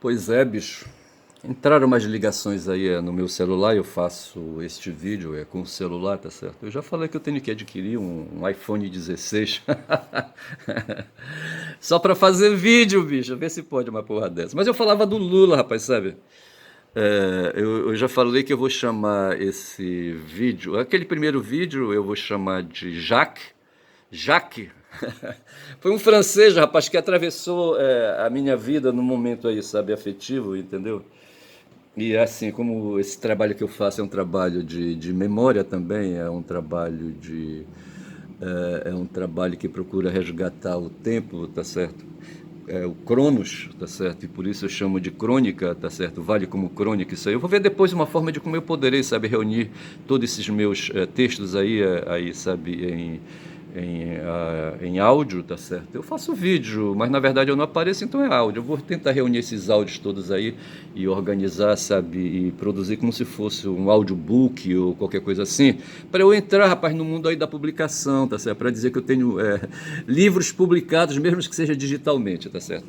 Pois é, bicho. Entraram umas ligações aí no meu celular, eu faço este vídeo com o celular, tá certo? Eu já falei que eu tenho que adquirir um iPhone 16 só pra fazer vídeo, bicho, ver se pode uma porra dessa. Mas eu falava do Lula, rapaz, sabe? Eu já falei que eu vou chamar esse vídeo, aquele primeiro vídeo eu vou chamar de Jacques. Jacques foi um francês, rapaz, que atravessou a minha vida num momento aí, sabe, afetivo, entendeu? E assim, como esse trabalho que eu faço é um trabalho de memória também, é um trabalho que procura resgatar o tempo, tá certo? É o Cronos, tá certo? E por isso eu chamo de crônica, tá certo? Vale como crônica isso aí. Eu vou ver depois uma forma de como eu poderei, sabe, reunir todos esses meus textos aí, sabe, em áudio, tá certo? Eu faço vídeo, mas na verdade eu não apareço, então é áudio. Eu vou tentar reunir esses áudios todos aí e organizar, sabe, e produzir como se fosse um audiobook ou qualquer coisa assim, para eu entrar, rapaz, no mundo aí da publicação, tá certo? Para dizer que eu tenho livros publicados, mesmo que seja digitalmente, tá certo?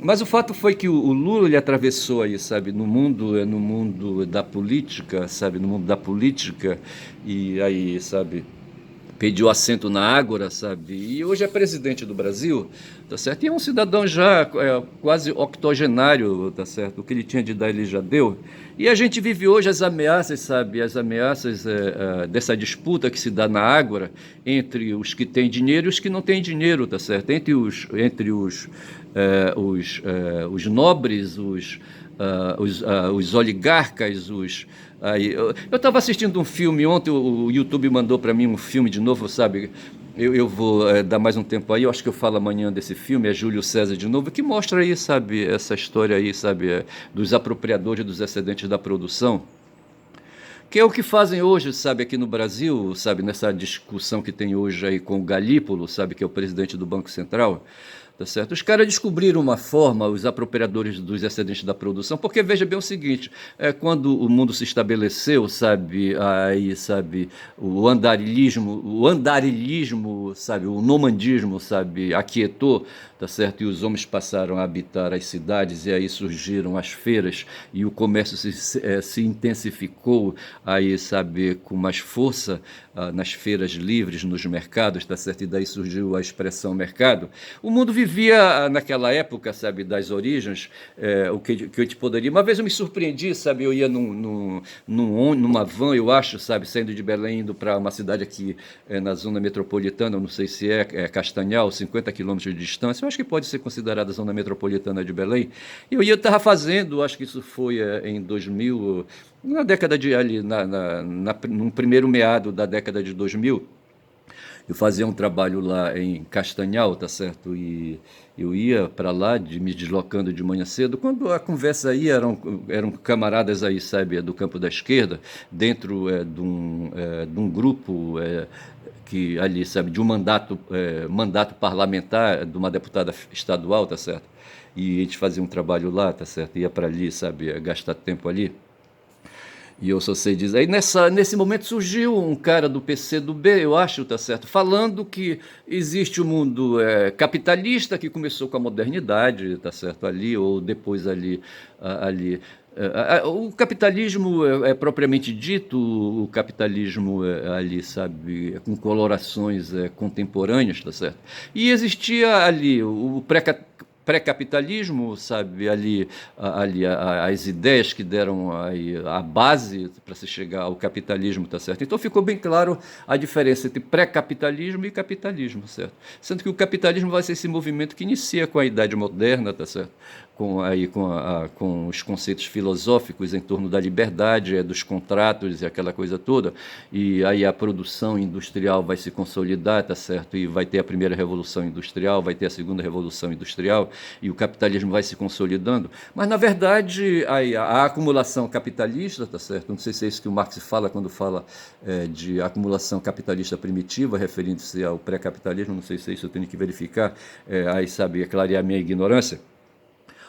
Mas o fato foi que o Lula ele atravessou aí, sabe, no mundo da política, sabe, no mundo da política e aí, sabe, pediu assento na Ágora, sabe? E hoje é presidente do Brasil, tá certo? E é um cidadão já quase octogenário, tá certo? O que ele tinha de dar ele já deu. E a gente vive hoje as ameaças, sabe? As ameaças dessa disputa que se dá na Ágora entre os que têm dinheiro e os que não têm dinheiro, tá certo? Os nobres, os oligarcas, Aí, eu estava assistindo um filme ontem, o YouTube mandou para mim um filme de novo, sabe? Eu vou dar mais um tempo aí, eu acho que eu falo amanhã desse filme, é Júlio César de novo, que mostra aí, sabe, essa história aí, sabe, dos apropriadores dos excedentes da produção, que é o que fazem hoje, sabe, aqui no Brasil, sabe, nessa discussão que tem hoje aí com o Galípolo, sabe, que é o presidente do Banco Central, tá certo? Os caras descobriram uma forma, os apropriadores dos excedentes da produção, porque veja bem o seguinte, quando o mundo se estabeleceu, sabe, aí, sabe, o andarilhismo, sabe, o nomandismo, sabe, aquietou, tá certo? E os homens passaram a habitar as cidades e aí surgiram as feiras e o comércio se intensificou aí, sabe, com mais força nas feiras livres, nos mercados, tá certo? E daí surgiu a expressão mercado. O mundo vivia naquela época, sabe, das origens, o que eu te poderia. Uma vez eu me surpreendi, sabe, eu ia numa van, eu acho, sabe, saindo de Belém, indo para uma cidade aqui na zona metropolitana, eu não sei se é Castanhal, 50 quilômetros de distância, eu acho que pode ser considerada a zona metropolitana de Belém. E eu estava fazendo, acho que isso foi em 2000, na década de ali, no primeiro meado da década de 2000, eu fazia um trabalho lá em Castanhal, tá certo? E eu ia para lá, me deslocando de manhã cedo. Quando a conversa aí eram camaradas aí, sabe, do campo da esquerda, dentro de um grupo que ali, sabe, de um mandato parlamentar de uma deputada estadual, tá certo? E a gente fazia um trabalho lá, tá certo? Ia para ali, sabe, gastar tempo ali. E eu só sei dizer. Aí nesse momento surgiu um cara do PCdoB, eu acho, tá certo, falando que existe o mundo capitalista que começou com a modernidade, tá certo, ali, ou depois ali. O capitalismo propriamente dito, o capitalismo ali, sabe, com colorações contemporâneas, tá certo? E existia ali o pré-capitalismo, sabe, as ideias que deram aí a base para se chegar ao capitalismo, tá certo? Então ficou bem claro a diferença entre pré-capitalismo e capitalismo, certo? Sendo que o capitalismo vai ser esse movimento que inicia com a Idade Moderna, tá certo? Com os conceitos filosóficos em torno da liberdade, dos contratos e aquela coisa toda, e aí a produção industrial vai se consolidar, tá certo? E vai ter a primeira revolução industrial, vai ter a segunda revolução industrial, e o capitalismo vai se consolidando. Mas, na verdade, a acumulação capitalista, tá certo? Não sei se é isso que o Marx fala quando fala de acumulação capitalista primitiva, referindo-se ao pré-capitalismo, não sei se é isso, eu tenho que verificar, aí, sabe, clarear a minha ignorância.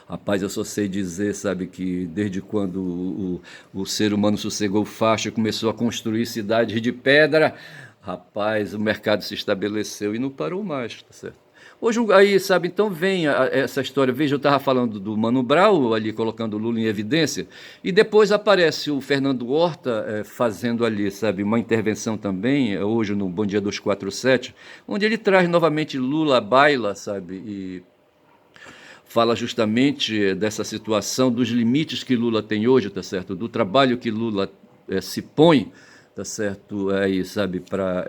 Rapaz, eu só sei dizer, sabe, que desde quando o ser humano sossegou faixa e começou a construir cidades de pedra, rapaz, o mercado se estabeleceu e não parou mais, tá certo? Hoje, aí, sabe, então vem essa história. Veja, eu estava falando do Mano Brown, ali colocando o Lula em evidência, e depois aparece o Fernando Horta fazendo ali, sabe, uma intervenção também, hoje no Bom Dia 247, onde ele traz novamente Lula à baila, sabe, e fala justamente dessa situação, dos limites que Lula tem hoje, tá certo? Do trabalho que Lula se põe, tá certo? Aí, sabe, para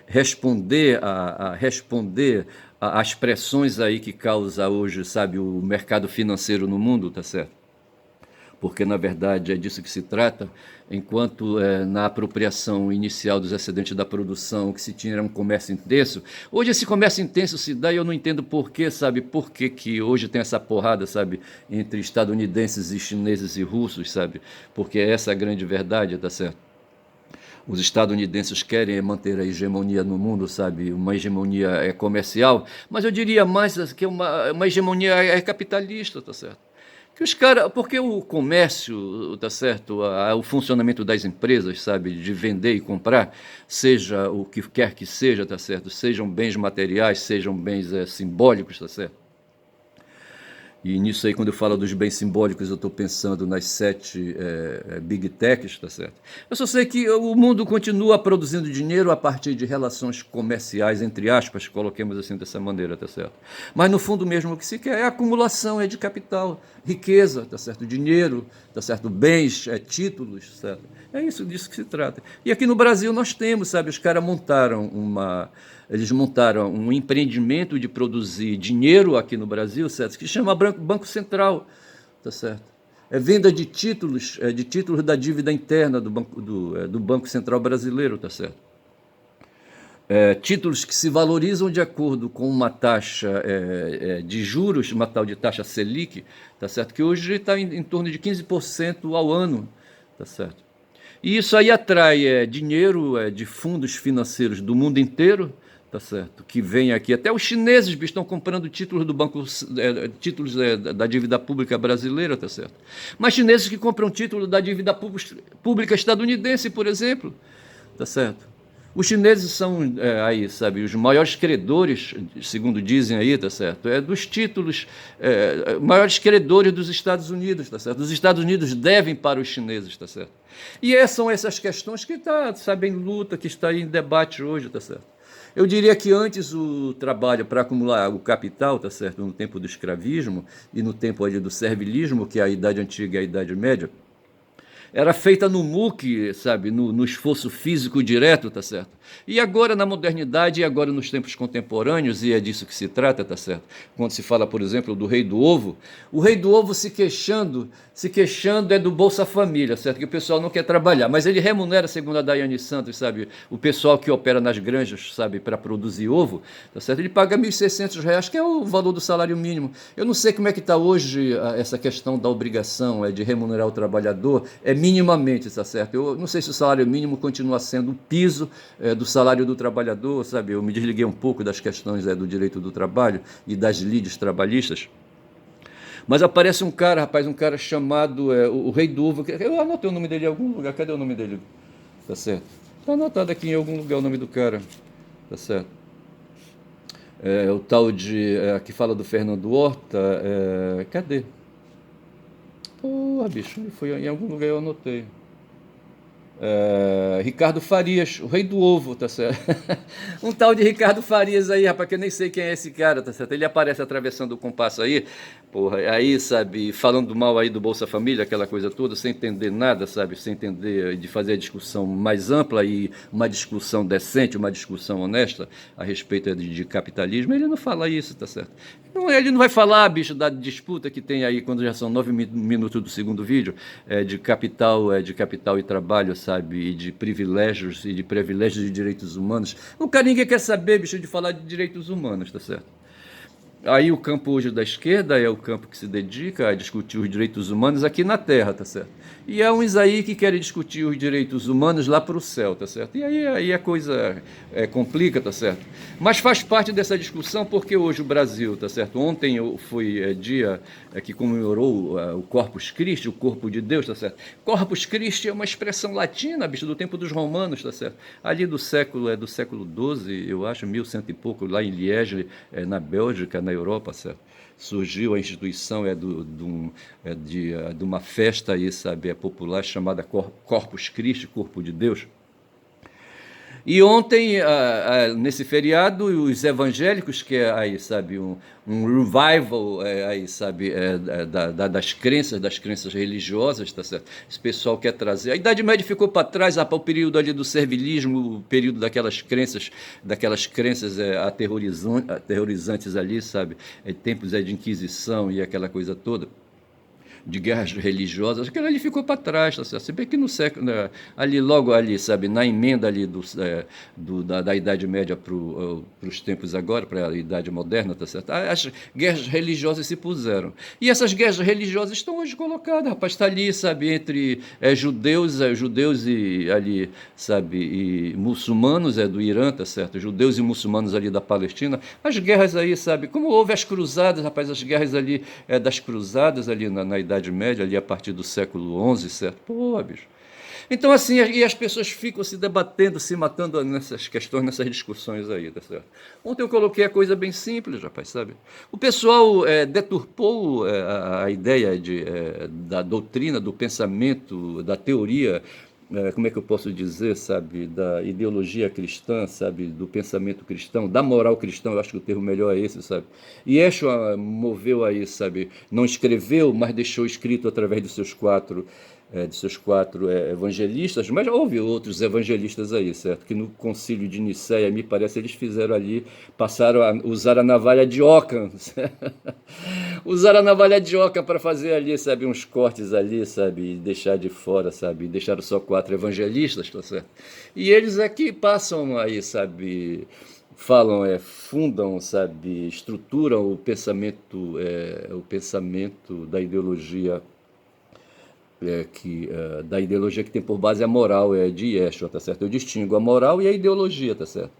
responder responder às pressões aí que causa hoje, sabe, o mercado financeiro no mundo, tá certo? Porque na verdade é disso que se trata, enquanto na apropriação inicial dos excedentes da produção que se tinha era um comércio intenso, hoje esse comércio intenso se dá e eu não entendo por quê, sabe, por que que hoje tem essa porrada, sabe, entre estadunidenses e chineses e russos, sabe, porque essa é a grande verdade, tá certo? Os estadunidenses querem manter a hegemonia no mundo, sabe, uma hegemonia comercial, mas eu diria mais que uma hegemonia capitalista, tá certo? Que os caras, porque o comércio, tá certo, o funcionamento das empresas, sabe, de vender e comprar, seja o que quer que seja, tá certo, sejam bens materiais, sejam bens simbólicos, tá certo. E nisso aí, quando eu falo dos bens simbólicos, eu estou pensando nas 7 Big Techs, tá certo? Eu só sei que o mundo continua produzindo dinheiro a partir de relações comerciais, entre aspas, coloquemos assim dessa maneira, tá certo? Mas no fundo mesmo o que se quer é acumulação, de capital, riqueza, tá certo? Dinheiro, tá certo? Bens, títulos, certo? É isso disso que se trata. E aqui no Brasil nós temos, sabe, os caras eles montaram um empreendimento de produzir dinheiro aqui no Brasil, certo? Que chama Banco Central, tá certo? É venda de títulos da dívida interna do Banco Central brasileiro, tá certo? Títulos que se valorizam de acordo com uma taxa de juros, uma tal de taxa Selic, tá certo? Que hoje está em torno de 15% ao ano, tá certo? E isso aí atrai dinheiro de fundos financeiros do mundo inteiro, tá certo? Que vem aqui. Até os chineses estão comprando títulos do banco, títulos da dívida pública brasileira, tá certo? Mas chineses que compram título da dívida pública estadunidense, por exemplo, tá certo? Os chineses são aí, sabe, os maiores credores, segundo dizem aí, tá certo? Dos títulos, maiores credores dos Estados Unidos, tá certo? Os Estados Unidos devem para os chineses, tá certo? E são essas questões que está, sabe, em luta, que está em debate hoje, tá certo? Eu diria que antes o trabalho para acumular o capital, tá certo, no tempo do escravismo e no tempo ali do servilismo, que é a Idade Antiga e a Idade Média, era feita no muque, sabe, no esforço físico direto, tá certo? E agora na modernidade e agora nos tempos contemporâneos, e é disso que se trata, tá certo? Quando se fala, por exemplo, do Rei do Ovo, o Rei do Ovo se queixando é do Bolsa Família, certo? Que o pessoal não quer trabalhar, mas ele remunera, segundo a Daiane Santos, sabe, o pessoal que opera nas granjas, sabe, para produzir ovo, tá certo? Ele paga R$ 1.600, que é o valor do salário mínimo. Eu não sei como é que está hoje essa questão da obrigação de remunerar o trabalhador, minimamente, tá certo? Eu não sei se o salário mínimo continua sendo o piso do salário do trabalhador, sabe? Eu me desliguei um pouco das questões do direito do trabalho e das lides trabalhistas. Mas aparece um cara, rapaz, um cara chamado o Rei do Ovo. Eu anotei o nome dele em algum lugar. Cadê o nome dele? Tá certo? Tá anotado aqui em algum lugar o nome do cara. Tá certo? O tal de... que fala do Fernando Horta. Cadê? Porra, bicho, foi em algum lugar eu anotei. Ricardo Farias, o Rei do Ovo, tá certo? Um tal de Ricardo Farias aí, rapaz, que eu nem sei quem é esse cara, tá certo? Ele aparece atravessando o compasso aí, porra, aí, sabe, falando mal aí do Bolsa Família, aquela coisa toda, sem entender nada, sabe? Sem entender, de fazer a discussão mais ampla e uma discussão decente, uma discussão honesta a respeito de capitalismo. Ele não fala isso, tá certo? Não, ele não vai falar, bicho, da disputa que tem aí, quando já são 9 minutos do segundo vídeo, de capital e trabalho, sabe, e de privilégios de direitos humanos. Nunca ninguém quer saber, bicho, de falar de direitos humanos, tá certo? Aí o campo hoje da esquerda é o campo que se dedica a discutir os direitos humanos aqui na Terra, tá certo? E há uns aí que querem discutir os direitos humanos lá para o céu, tá certo? E aí a coisa complica, tá certo? Mas faz parte dessa discussão porque hoje o Brasil, tá certo? Ontem foi dia que comemorou o Corpus Christi, o corpo de Deus, tá certo? Corpus Christi é uma expressão latina, bicho, do tempo dos romanos, tá certo? Ali do século XII, eu acho, 1100 e pouco, lá em Liege, na Bélgica, na Europa, certo? Surgiu a instituição de uma festa aí, sabe, popular chamada Corpus Christi, Corpo de Deus. E ontem, nesse feriado, os evangélicos, que é aí, sabe, um revival, aí, sabe, das crenças religiosas, tá certo? Esse pessoal quer trazer. A Idade Média ficou para trás, para o período ali do servilismo, o período daquelas crenças aterrorizantes ali, sabe? Tempos de Inquisição e aquela coisa toda de guerras religiosas, aquilo ali ficou para trás, tá certo? Se bem que no século, ali logo ali, sabe, na emenda ali da Idade Média para os tempos agora, para a Idade Moderna, tá certo? As guerras religiosas se puseram. E essas guerras religiosas estão hoje colocadas, rapaz, está ali, sabe, entre judeus e ali, sabe, e muçulmanos do Irã, tá certo? Judeus e muçulmanos ali da Palestina. As guerras aí, sabe, como houve as cruzadas, rapaz, as guerras ali das cruzadas ali na Idade Média, ali a partir do século XI, certo? Pô, bicho. Então, assim, e as pessoas ficam se debatendo, se matando nessas questões, nessas discussões aí, tá certo? Ontem eu coloquei a coisa bem simples, rapaz, sabe? O pessoal deturpou a ideia da doutrina, do pensamento, da teoria, como é que eu posso dizer, sabe, da ideologia cristã, sabe, do pensamento cristão, da moral cristã, eu acho que o termo melhor é esse, sabe. E Yeshua moveu aí, sabe, não escreveu, mas deixou escrito através de seus quatro evangelistas, mas houve outros evangelistas aí, certo? Que no concílio de Nicéia, me parece, eles fizeram ali, passaram a usar a navalha de Ockham, usaram a navalha de Ockham para fazer ali, sabe, uns cortes ali, sabe, e deixar de fora, sabe, deixaram só 4 evangelistas, tá certo? E eles aqui passam aí, sabe, falam, fundam, sabe, estruturam o pensamento da ideologia da ideologia que tem por base a moral de Yeshua, tá certo? Eu distingo a moral e a ideologia, tá certo?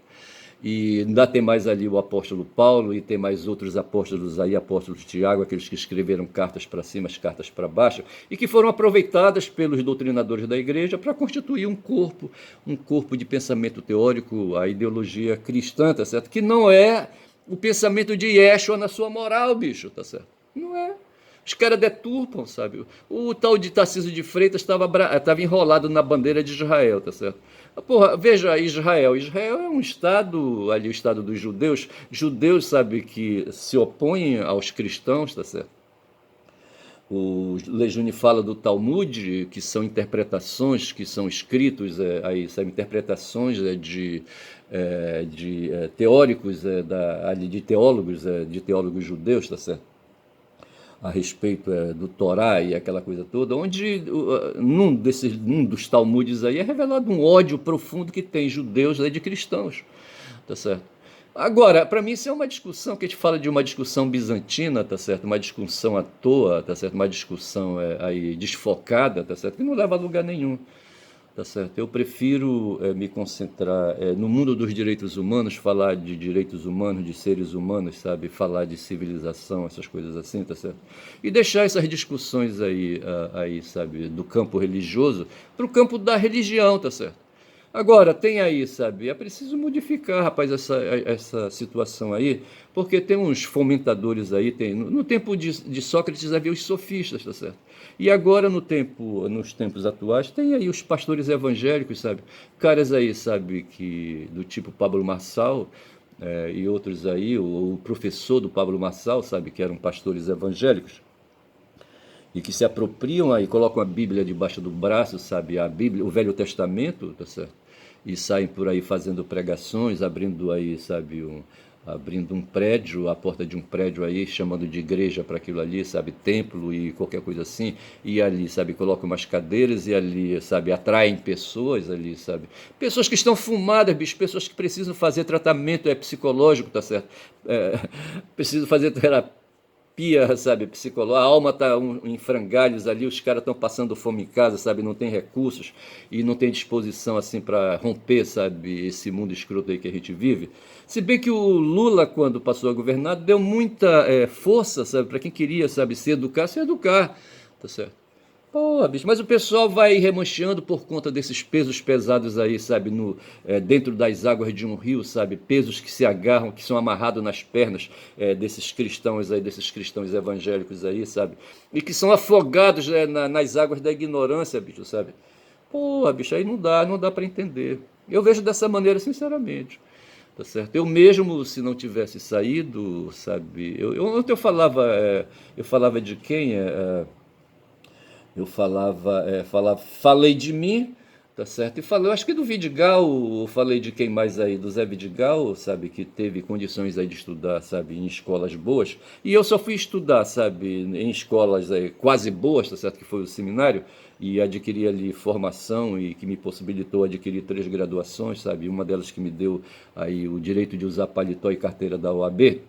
E ainda tem mais ali o apóstolo Paulo e tem mais outros apóstolos aí, apóstolos Tiago, aqueles que escreveram cartas para cima, as cartas para baixo, e que foram aproveitadas pelos doutrinadores da igreja para constituir um corpo de pensamento teórico, a ideologia cristã, tá certo? Que não é o pensamento de Yeshua na sua moral, bicho, tá certo? Não é. Os caras deturpam, sabe? O tal de Tarcísio de Freitas estava enrolado na bandeira de Israel, tá certo? Porra, veja Israel. Israel é um estado, ali o estado dos judeus. Judeus, sabe, que se opõem aos cristãos, tá certo? O Lejune fala do Talmud, que são interpretações, que são escritos, aí, sabe, interpretações de teóricos, de teólogos judeus, tá certo? A respeito do Torá e aquela coisa toda, onde num dos Talmudes aí é revelado um ódio profundo que tem judeus de cristãos, tá certo? Agora, para mim isso é uma discussão que a gente fala de uma discussão bizantina, tá certo? Uma discussão à toa, tá certo? Uma discussão aí desfocada, tá certo? Que não leva a lugar nenhum. Tá certo. Eu prefiro me concentrar no mundo dos direitos humanos, falar de direitos humanos, de seres humanos, sabe? Falar de civilização, essas coisas assim, tá certo? E deixar essas discussões aí, sabe, do campo religioso para o campo da religião, tá certo? Agora, tem aí, sabe, é preciso modificar, rapaz, essa situação aí, porque tem uns fomentadores aí, no tempo de Sócrates havia os sofistas, tá certo? E agora, nos tempos atuais, tem aí os pastores evangélicos, sabe? Caras aí, sabe, do tipo Pablo Marçal, e outros aí, o professor do Pablo Marçal, sabe, que eram pastores evangélicos, e que se apropriam aí, colocam a Bíblia debaixo do braço, sabe, a Bíblia, o Velho Testamento, tá certo? E saem por aí fazendo pregações, abrindo aí, sabe, abrindo um prédio, a porta de um prédio aí, chamando de igreja para aquilo ali, sabe, templo e qualquer coisa assim, e ali, sabe, colocam umas cadeiras e ali, sabe, atraem pessoas ali, sabe, pessoas que estão fumadas, bicho, pessoas que precisam fazer tratamento psicológico, tá certo? É, precisam fazer terapia, sabe, psicológica, a alma tá em frangalhos ali, os caras estão passando fome em casa, sabe, não tem recursos e não tem disposição assim para romper, sabe, esse mundo escroto aí que a gente vive. Se bem que o Lula, quando passou a governar, deu muita força, sabe, para quem queria, sabe, se educar, tá certo? Pô, bicho, mas o pessoal vai remanchando por conta desses pesos pesados aí, sabe, dentro das águas de um rio, sabe, pesos que se agarram, que são amarrados nas pernas desses cristãos evangélicos aí, sabe, e que são afogados nas águas da ignorância, bicho, sabe. Pô, bicho, aí não dá para entender. Eu vejo dessa maneira, sinceramente. Tá certo? Eu mesmo, se não tivesse saído, sabe, ontem eu falava de quem? Falei de mim, tá certo? E falei, eu acho que do Vidigal, falei de quem mais aí, do Zé Vidigal, sabe, que teve condições aí de estudar, sabe, em escolas boas. E eu só fui estudar, sabe, em escolas aí quase boas, tá certo? Que foi o seminário, e adquiri ali formação e que me possibilitou adquirir 3 graduações, sabe? Uma delas que me deu aí o direito de usar paletó e carteira da OAB.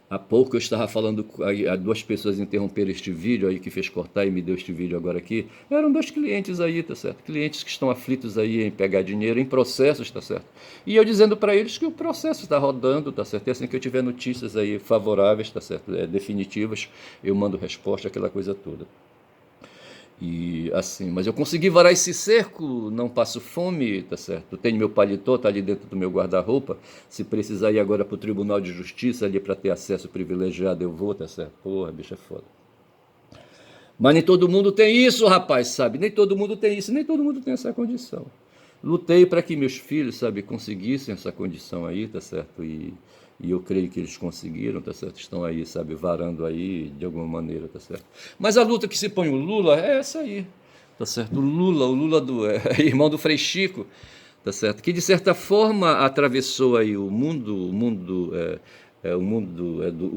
Há pouco eu estava falando, aí, 2 pessoas interromperam este vídeo aí, que fez cortar e me deu este vídeo agora aqui. Eram 2 clientes aí, tá certo? Clientes que estão aflitos aí em pegar dinheiro, em processos, tá certo? E eu dizendo para eles que o processo está rodando, tá certo? E assim que eu tiver notícias aí favoráveis, tá certo? Definitivas, eu mando resposta, aquela coisa toda. E assim, mas eu consegui varar esse cerco, não passo fome, tá certo? Tenho meu paletó, tá ali dentro do meu guarda-roupa. Se precisar ir agora pro Tribunal de Justiça ali para ter acesso privilegiado, eu vou, tá certo? Porra, bicho é foda. Mas nem todo mundo tem isso, rapaz, sabe? Nem todo mundo tem isso, nem todo mundo tem essa condição. Lutei para que meus filhos, sabe, conseguissem essa condição aí, tá certo? E eu creio que eles conseguiram, tá certo? Estão aí, sabe, varando aí de alguma maneira, tá certo? Mas a luta que se põe o Lula é essa aí, tá certo? O Lula irmão do Frei Chico, tá certo? Que de certa forma atravessou aí o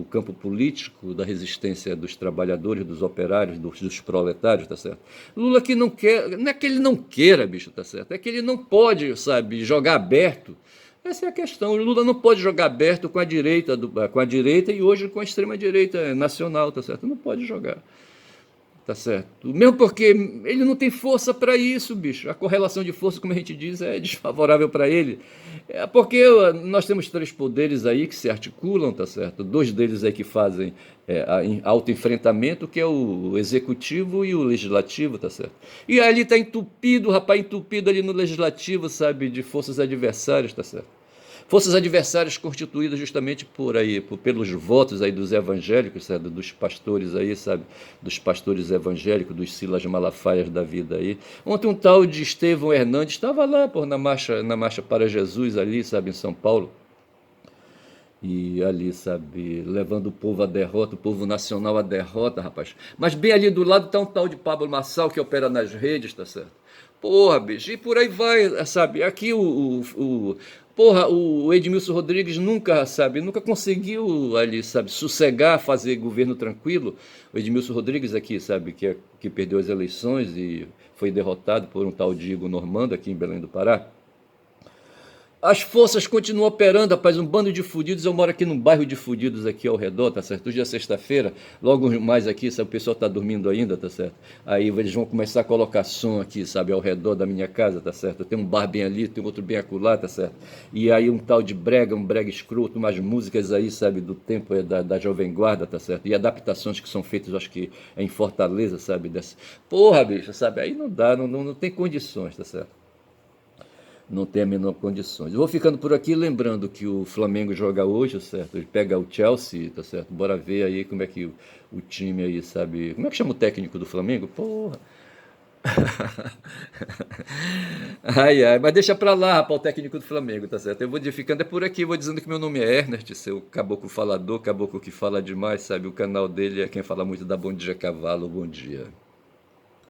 campo político da resistência dos trabalhadores, dos operários, dos proletários, tá certo? Lula que não quer, não é que ele não queira, bicho, tá certo? É que ele não pode, sabe, jogar aberto. Essa é a questão. O Lula não pode jogar aberto com a direita e hoje com a extrema direita nacional, tá certo? Não pode jogar. Tá certo? Mesmo porque ele não tem força para isso, bicho. A correlação de força, como a gente diz, é desfavorável para ele. É porque nós temos 3 poderes aí que se articulam, tá certo? 2 deles aí que fazem autoenfrentamento, que é o executivo e o legislativo, tá certo? E ali tá entupido, rapaz, entupido ali no legislativo, sabe, de forças adversárias, tá certo? Forças adversárias constituídas justamente pelos votos aí dos evangélicos, sabe, dos pastores aí, sabe, dos pastores evangélicos, dos Silas Malafaias da vida aí. Ontem um tal de Estevão Hernandes estava lá, na marcha para Jesus ali, sabe, em São Paulo. E ali, sabe, levando o povo à derrota, o povo nacional à derrota, rapaz. Mas bem ali do lado está um tal de Pablo Marçal que opera nas redes, tá certo? Porra, bicho, e por aí vai, sabe? Aqui o Edmilson Rodrigues nunca, sabe, nunca conseguiu ali, sabe, sossegar, fazer governo tranquilo. O Edmilson Rodrigues aqui, sabe, que perdeu as eleições e foi derrotado por um tal de Igor Normando aqui em Belém do Pará. As forças continuam operando, rapaz, um bando de fudidos. Eu moro aqui num bairro de fudidos aqui ao redor, tá certo? Hoje é sexta-feira, logo mais aqui, sabe, o pessoal tá dormindo ainda, tá certo? Aí eles vão começar a colocar som aqui, sabe, ao redor da minha casa, tá certo? Tem um bar bem ali, tem outro bem acolá, tá certo? E aí um tal de brega, um brega escroto, umas músicas aí, sabe, do tempo da Jovem Guarda, tá certo? E adaptações que são feitas, acho que em Fortaleza, sabe? Porra, bicho, sabe? Aí não dá, não tem condições, tá certo? Não tem a menor condições. Eu vou ficando por aqui lembrando que o Flamengo joga hoje, certo? Ele pega o Chelsea, tá certo? Bora ver aí como é que o time aí, sabe? Como é que chama o técnico do Flamengo? Porra. Ai, ai, mas deixa pra lá, rapaz, o técnico do Flamengo, tá certo? Eu vou ficando por aqui, vou dizendo que meu nome é Ernest, seu caboclo falador, caboclo que fala demais, sabe? O canal dele é quem fala muito da Bom Dia Cavalo, bom dia.